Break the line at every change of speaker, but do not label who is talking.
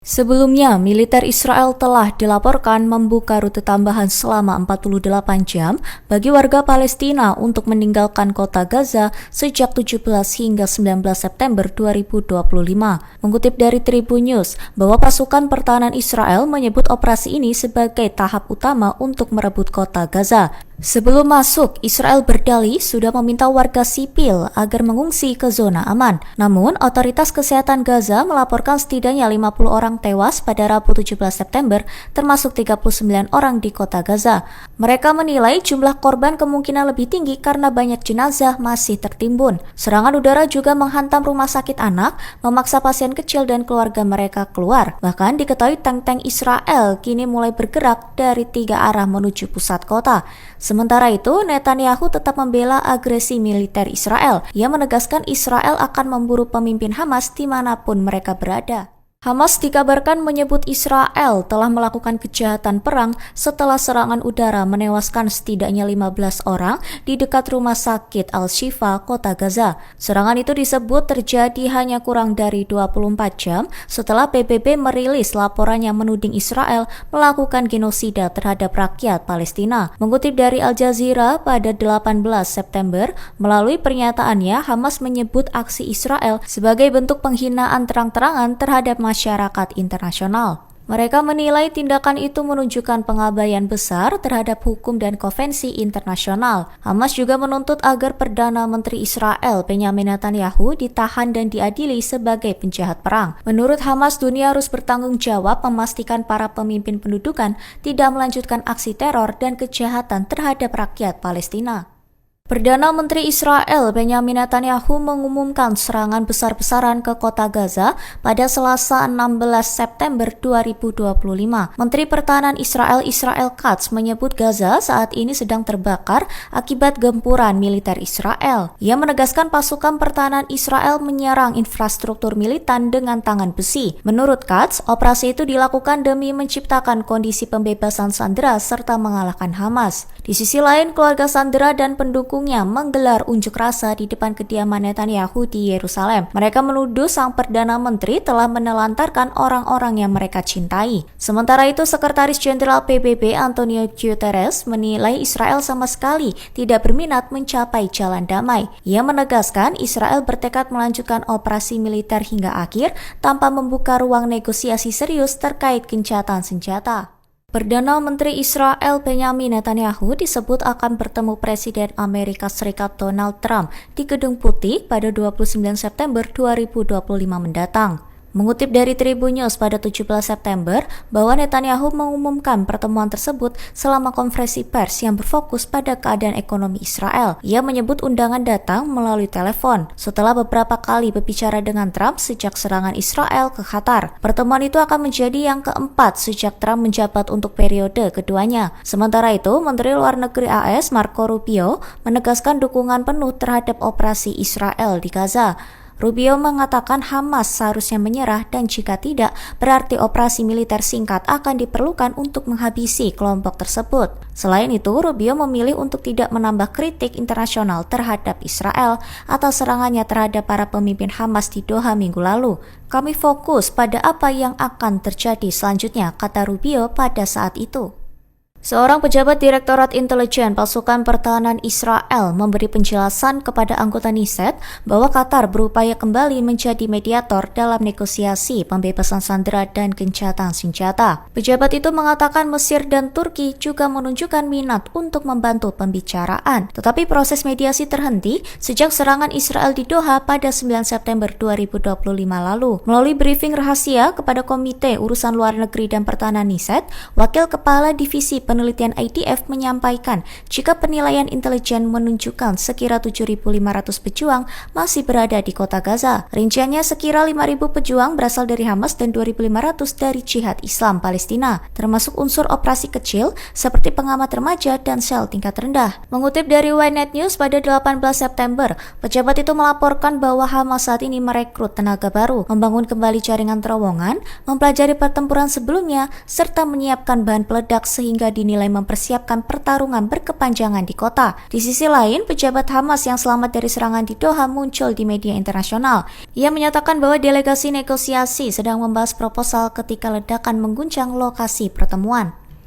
Sebelumnya, militer Israel telah dilaporkan membuka rute tambahan selama 48 jam bagi warga Palestina untuk meninggalkan kota Gaza sejak 17 hingga 19 September 2025. Mengutip dari Tribun News, bahwa pasukan pertahanan Israel menyebut operasi ini sebagai tahap utama untuk merebut kota Gaza. Sebelum masuk, Israel berdalih sudah meminta warga sipil agar mengungsi ke zona aman. Namun, otoritas kesehatan Gaza melaporkan setidaknya 50 orang tewas pada Rabu 17 September, termasuk 39 orang di kota Gaza. Mereka menilai jumlah korban kemungkinan lebih tinggi karena banyak jenazah masih tertimbun. Serangan udara juga menghantam rumah sakit anak, memaksa pasien kecil dan keluarga mereka keluar. Bahkan diketahui tank-tank Israel kini mulai bergerak dari 3 arah menuju pusat kota. Sementara itu, Netanyahu tetap membela agresi militer Israel. Ia menegaskan Israel akan memburu pemimpin Hamas dimanapun mereka berada. Hamas dikabarkan menyebut Israel telah melakukan kejahatan perang setelah serangan udara menewaskan setidaknya 15 orang di dekat rumah sakit Al-Shifa, kota Gaza. Serangan itu disebut terjadi hanya kurang dari 24 jam setelah PBB merilis laporannya menuding Israel melakukan genosida terhadap rakyat Palestina. Mengutip dari Al Jazeera pada 18 September, melalui pernyataannya Hamas menyebut aksi Israel sebagai bentuk penghinaan terang-terangan terhadap masyarakat internasional. Mereka menilai tindakan itu menunjukkan pengabaian besar terhadap hukum dan konvensi internasional. Hamas juga menuntut agar Perdana Menteri Israel Benyamin Netanyahu ditahan dan diadili sebagai penjahat perang. Menurut Hamas, dunia harus bertanggung jawab memastikan para pemimpin pendudukan tidak melanjutkan aksi teror dan kejahatan terhadap rakyat Palestina. Perdana Menteri Israel Benyamin Netanyahu mengumumkan serangan besar-besaran ke kota Gaza pada Selasa 16 September 2025. Menteri Pertahanan Israel Katz menyebut Gaza saat ini sedang terbakar akibat gempuran militer Israel. Ia menegaskan pasukan pertahanan Israel menyerang infrastruktur militan dengan tangan besi. Menurut Katz, operasi itu dilakukan demi menciptakan kondisi pembebasan sandera serta mengalahkan Hamas. Di sisi lain, keluarga sandera dan pendukungnya menggelar unjuk rasa di depan kediaman Netanyahu di Yerusalem. Mereka menuduh sang Perdana Menteri telah menelantarkan orang-orang yang mereka cintai. Sementara itu, Sekretaris Jenderal PBB Antonio Guterres menilai Israel sama sekali tidak berminat mencapai jalan damai. Ia menegaskan Israel bertekad melanjutkan operasi militer hingga akhir tanpa membuka ruang negosiasi serius terkait gencatan senjata. Perdana Menteri Israel Benyamin Netanyahu disebut akan bertemu Presiden Amerika Serikat Donald Trump di Gedung Putih pada 29 September 2025 mendatang. Mengutip dari Tribun News pada 17 September, bahwa Netanyahu mengumumkan pertemuan tersebut selama konferensi pers yang berfokus pada keadaan ekonomi Israel. Ia menyebut undangan datang melalui telepon setelah beberapa kali berbicara dengan Trump sejak serangan Israel ke Qatar. Pertemuan itu akan menjadi yang keempat sejak Trump menjabat untuk periode keduanya. Sementara itu, Menteri Luar Negeri AS Marco Rubio menegaskan dukungan penuh terhadap operasi Israel di Gaza. Rubio mengatakan Hamas seharusnya menyerah dan jika tidak, berarti operasi militer singkat akan diperlukan untuk menghabisi kelompok tersebut. Selain itu, Rubio memilih untuk tidak menambah kritik internasional terhadap Israel atas serangannya terhadap para pemimpin Hamas di Doha minggu lalu. Kami fokus pada apa yang akan terjadi selanjutnya, kata Rubio pada saat itu. Seorang pejabat Direktorat Intelijen Pasukan Pertahanan Israel memberi penjelasan kepada anggota Knesset bahwa Qatar berupaya kembali menjadi mediator dalam negosiasi pembebasan sandera dan gencatan senjata. Pejabat itu mengatakan Mesir dan Turki juga menunjukkan minat untuk membantu pembicaraan, tetapi proses mediasi terhenti sejak serangan Israel di Doha pada 9 September 2025 lalu. Melalui briefing rahasia kepada Komite Urusan Luar Negeri dan Pertahanan Knesset, Wakil Kepala Divisi Penelitian IDF menyampaikan jika penilaian intelijen menunjukkan sekira 7.500 pejuang masih berada di kota Gaza. Rinciannya sekira 5.000 pejuang berasal dari Hamas dan 2.500 dari Jihad Islam Palestina, termasuk unsur operasi kecil seperti pengamat remaja dan sel tingkat rendah. Mengutip dari Ynet News pada 18 September, pejabat itu melaporkan bahwa Hamas saat ini merekrut tenaga baru, membangun kembali jaringan terowongan, mempelajari pertempuran sebelumnya, serta menyiapkan bahan peledak sehingga di dinilai mempersiapkan pertarungan berkepanjangan di kota. Di sisi lain, pejabat Hamas yang selamat dari serangan di Doha muncul di media internasional. Ia menyatakan bahwa delegasi negosiasi sedang membahas proposal ketika ledakan mengguncang lokasi pertemuan.